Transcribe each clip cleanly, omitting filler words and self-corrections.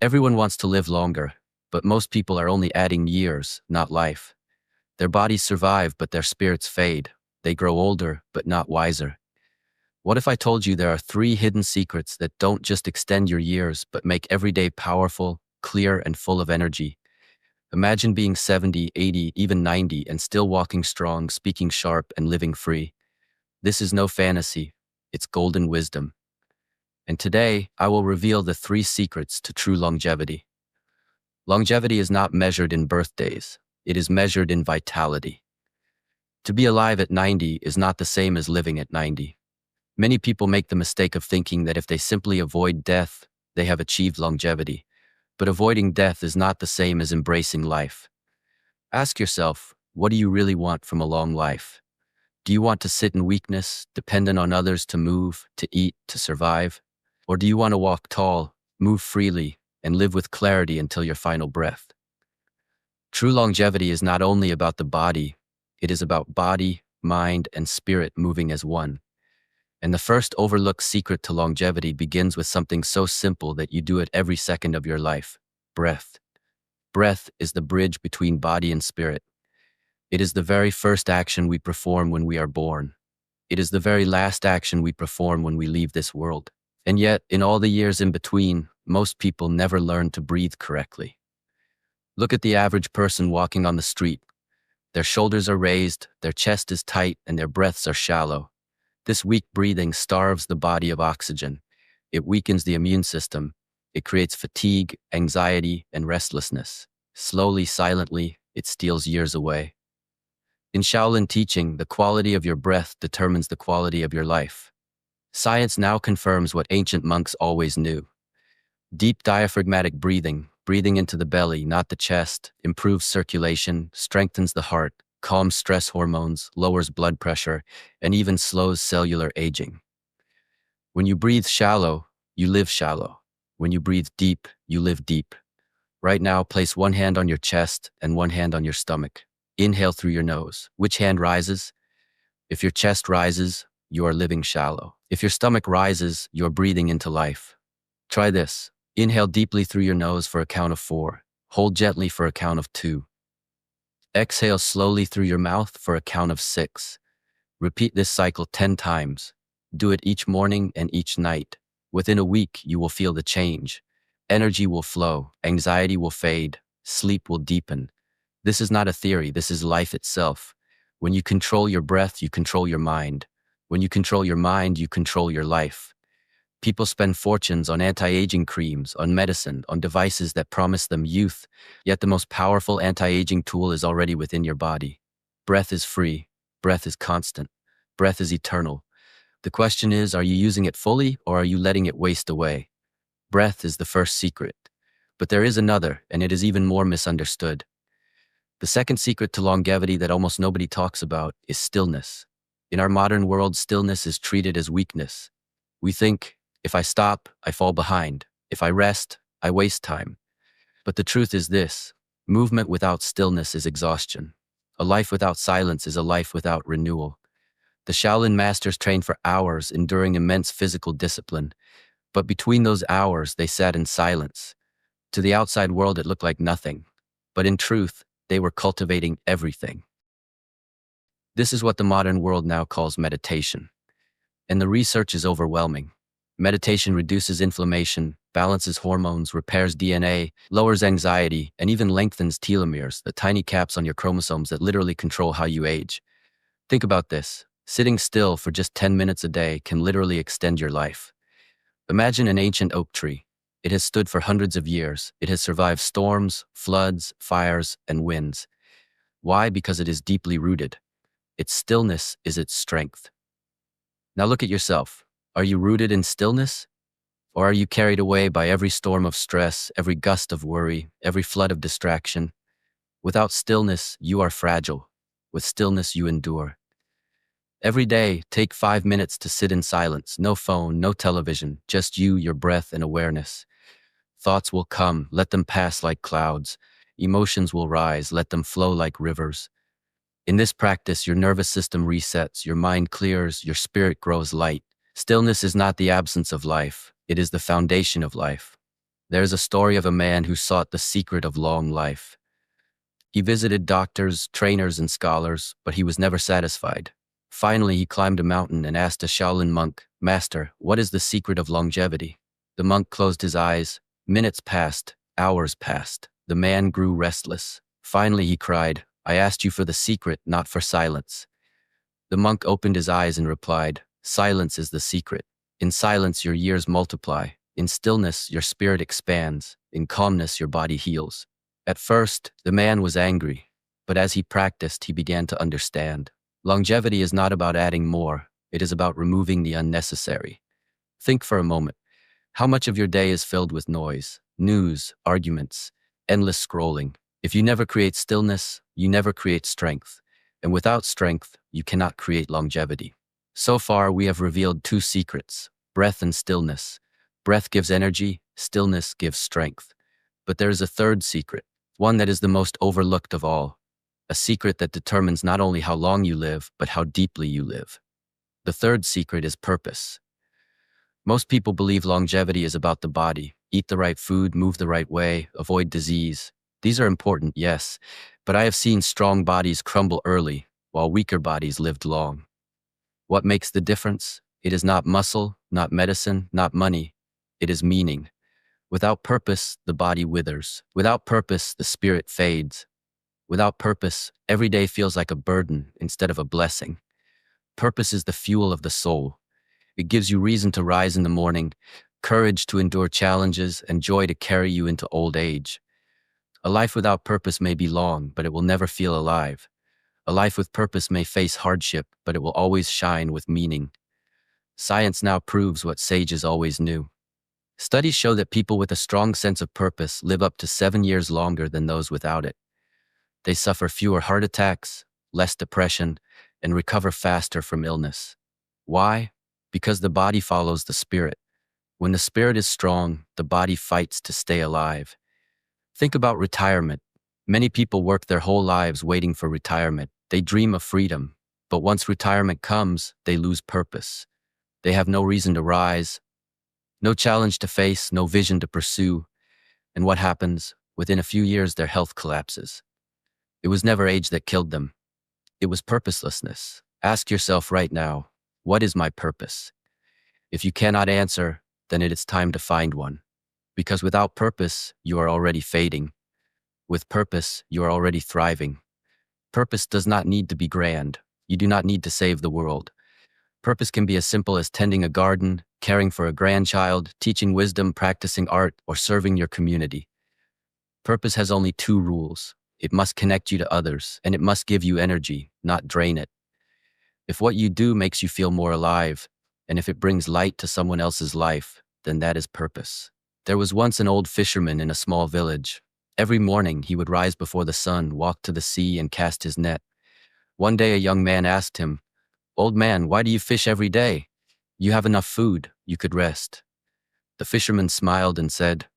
Everyone wants to live longer, but most people are only adding years, not life. Their bodies survive, but their spirits fade. They grow older, but not wiser. What if I told you there are 3 hidden secrets that don't just extend your years, but make every day powerful, clear, and full of energy? Imagine being 70, 80, even 90, and still walking strong, speaking sharp, and living free. This is no fantasy. It's golden wisdom. And today, I will reveal the 3 secrets to true longevity. Longevity is not measured in birthdays. It is measured in vitality. To be alive at 90 is not the same as living at 90. Many people make the mistake of thinking that if they simply avoid death, they have achieved longevity. But avoiding death is not the same as embracing life. Ask yourself, what do you really want from a long life? Do you want to sit in weakness, dependent on others to move, to eat, to survive? Or do you want to walk tall, move freely, and live with clarity until your final breath? True longevity is not only about the body, it is about body, mind, and spirit moving as one. And the first overlooked secret to longevity begins with something so simple that you do it every second of your life: breath. Breath is the bridge between body and spirit. It is the very first action we perform when we are born. It is the very last action we perform when we leave this world. And yet, in all the years in between, most people never learn to breathe correctly. Look at the average person walking on the street. Their shoulders are raised, their chest is tight, and their breaths are shallow. This weak breathing starves the body of oxygen. It weakens the immune system. It creates fatigue, anxiety, and restlessness. Slowly, silently, it steals years away. In Shaolin teaching, the quality of your breath determines the quality of your life. Science now confirms what ancient monks always knew. Deep diaphragmatic breathing, breathing into the belly, not the chest, improves circulation, strengthens the heart, calms stress hormones, lowers blood pressure, and even slows cellular aging. When you breathe shallow, you live shallow. When you breathe deep, you live deep. Right now, place one hand on your chest and one hand on your stomach. Inhale through your nose. Which hand rises? If your chest rises, you are living shallow. If your stomach rises, you're breathing into life. Try this. Inhale deeply through your nose for a count of 4. Hold gently for a count of 2. Exhale slowly through your mouth for a count of 6. Repeat this cycle 10 times. Do it each morning and each night. Within a week, you will feel the change. Energy will flow, anxiety will fade, sleep will deepen. This is not a theory, this is life itself. When you control your breath, you control your mind. When you control your mind, you control your life. People spend fortunes on anti-aging creams, on medicine, on devices that promise them youth, yet the most powerful anti-aging tool is already within your body. Breath is free. Breath is constant. Breath is eternal. The question is, are you using it fully or are you letting it waste away? Breath is the first secret. But there is another, and it is even more misunderstood. The second secret to longevity that almost nobody talks about is stillness. In our modern world, stillness is treated as weakness. We think, if I stop, I fall behind. If I rest, I waste time. But the truth is this: movement without stillness is exhaustion. A life without silence is a life without renewal. The Shaolin masters trained for hours, enduring immense physical discipline. But between those hours, they sat in silence. To the outside world, it looked like nothing. But in truth, they were cultivating everything. This is what the modern world now calls meditation. And the research is overwhelming. Meditation reduces inflammation, balances hormones, repairs DNA, lowers anxiety, and even lengthens telomeres, the tiny caps on your chromosomes that literally control how you age. Think about this. Sitting still for just 10 minutes a day can literally extend your life. Imagine an ancient oak tree. It has stood for hundreds of years. It has survived storms, floods, fires, and winds. Why? Because it is deeply rooted. Its stillness is its strength. Now look at yourself. Are you rooted in stillness? Or are you carried away by every storm of stress, every gust of worry, every flood of distraction? Without stillness, you are fragile. With stillness, you endure. Every day, take 5 minutes to sit in silence. No phone, no television, just you, your breath, and awareness. Thoughts will come, let them pass like clouds. Emotions will rise, let them flow like rivers. In this practice, your nervous system resets, your mind clears, your spirit grows light. Stillness is not the absence of life, it is the foundation of life. There is a story of a man who sought the secret of long life. He visited doctors, trainers, and scholars, but he was never satisfied. Finally, he climbed a mountain and asked a Shaolin monk, "Master, what is the secret of longevity?" The monk closed his eyes. Minutes passed, hours passed. The man grew restless. Finally, he cried, "I asked you for the secret, not for silence." The monk opened his eyes and replied, "Silence is the secret. In silence, your years multiply. In stillness, your spirit expands. In calmness, your body heals." At first, the man was angry, but as he practiced, he began to understand. Longevity is not about adding more, it is about removing the unnecessary. Think for a moment. How much of your day is filled with noise, news, arguments, endless scrolling? If you never create stillness, you never create strength. And without strength, you cannot create longevity. So far, we have revealed two secrets: breath and stillness. Breath gives energy, stillness gives strength. But there is a third secret, one that is the most overlooked of all, a secret that determines not only how long you live, but how deeply you live. The third secret is purpose. Most people believe longevity is about the body: eat the right food, move the right way, avoid disease. These are important, yes, but I have seen strong bodies crumble early, while weaker bodies lived long. What makes the difference? It is not muscle, not medicine, not money. It is meaning. Without purpose, the body withers. Without purpose, the spirit fades. Without purpose, every day feels like a burden instead of a blessing. Purpose is the fuel of the soul. It gives you reason to rise in the morning, courage to endure challenges, and joy to carry you into old age. A life without purpose may be long, but it will never feel alive. A life with purpose may face hardship, but it will always shine with meaning. Science now proves what sages always knew. Studies show that people with a strong sense of purpose live up to 7 years longer than those without it. They suffer fewer heart attacks, less depression, and recover faster from illness. Why? Because the body follows the spirit. When the spirit is strong, the body fights to stay alive. Think about retirement. Many people work their whole lives waiting for retirement. They dream of freedom, but once retirement comes, they lose purpose. They have no reason to rise, no challenge to face, no vision to pursue. And what happens? Within a few years, their health collapses. It was never age that killed them. It was purposelessness. Ask yourself right now, what is my purpose? If you cannot answer, then it is time to find one. Because without purpose, you are already fading. With purpose, you are already thriving. Purpose does not need to be grand. You do not need to save the world. Purpose can be as simple as tending a garden, caring for a grandchild, teaching wisdom, practicing art, or serving your community. Purpose has only two rules. It must connect you to others, and it must give you energy, not drain it. If what you do makes you feel more alive, and if it brings light to someone else's life, then that is purpose. There was once an old fisherman in a small village. Every morning he would rise before the sun, walk to the sea, and cast his net. One day a young man asked him, "Old man, why do you fish every day? You have enough food, you could rest." The fisherman smiled and said,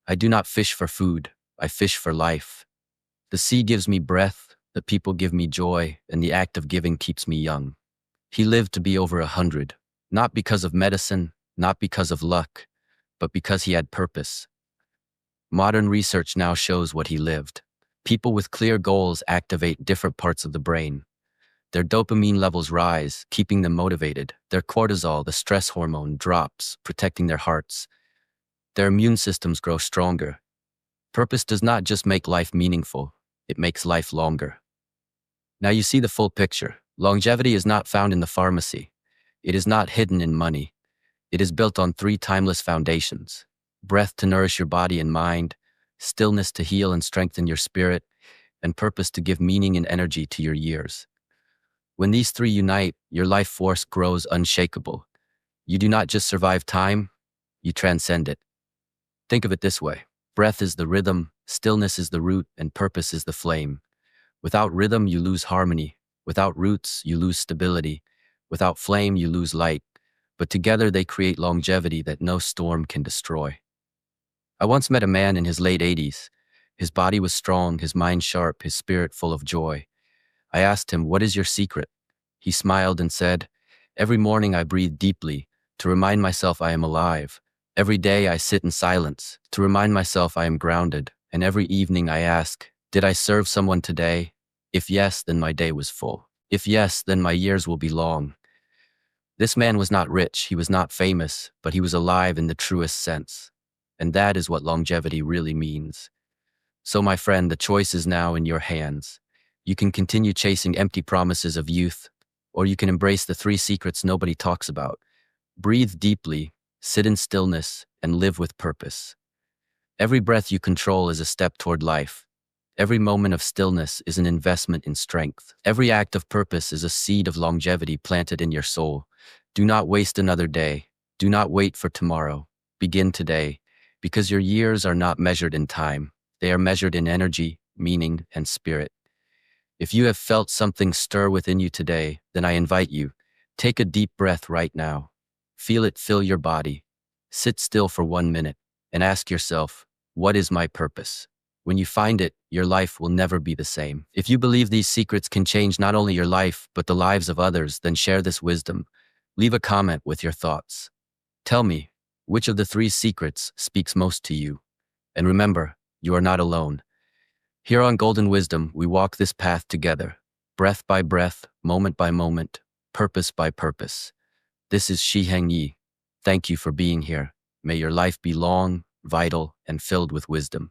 "I do not fish for food, I fish for life. The sea gives me breath, the people give me joy, and the act of giving keeps me young." He lived to be over 100, not because of medicine, not because of luck, but because he had purpose. Modern research now shows what he lived. People with clear goals activate different parts of the brain. Their dopamine levels rise, keeping them motivated. Their cortisol, the stress hormone, drops, protecting their hearts. Their immune systems grow stronger. Purpose does not just make life meaningful, it makes life longer. Now you see the full picture. Longevity is not found in the pharmacy. It is not hidden in money. It is built on three timeless foundations: breath to nourish your body and mind, stillness to heal and strengthen your spirit, and purpose to give meaning and energy to your years. When these three unite, your life force grows unshakable. You do not just survive time, you transcend it. Think of it this way: breath is the rhythm, stillness is the root, and purpose is the flame. Without rhythm, you lose harmony. Without roots, you lose stability. Without flame, you lose light. But together they create longevity that no storm can destroy. I once met a man in his late 80s. His body was strong, his mind sharp, his spirit full of joy. I asked him, "What is your secret?" He smiled and said, "Every morning I breathe deeply to remind myself I am alive. Every day I sit in silence to remind myself I am grounded, and every evening I ask, did I serve someone today? If yes, then my day was full. If yes, then my years will be long. This man was not rich, he was not famous, but he was alive in the truest sense. And that is what longevity really means. So my friend, the choice is now in your hands. You can continue chasing empty promises of youth, or you can embrace the three secrets nobody talks about. Breathe deeply, sit in stillness, and live with purpose. Every breath you control is a step toward life. Every moment of stillness is an investment in strength. Every act of purpose is a seed of longevity planted in your soul. Do not waste another day. Do not wait for tomorrow. Begin today, because your years are not measured in time. They are measured in energy, meaning, and spirit. If you have felt something stir within you today, then I invite you, take a deep breath right now. Feel it fill your body. Sit still for 1 minute and ask yourself, what is my purpose? When you find it, your life will never be the same. If you believe these secrets can change not only your life, but the lives of others, then share this wisdom. Leave a comment with your thoughts. Tell me, which of the three secrets speaks most to you? And remember, you are not alone. Here on Golden Wisdom, we walk this path together, breath by breath, moment by moment, purpose by purpose. This is Shi Heng Yi. Thank you for being here. May your life be long, vital, and filled with wisdom.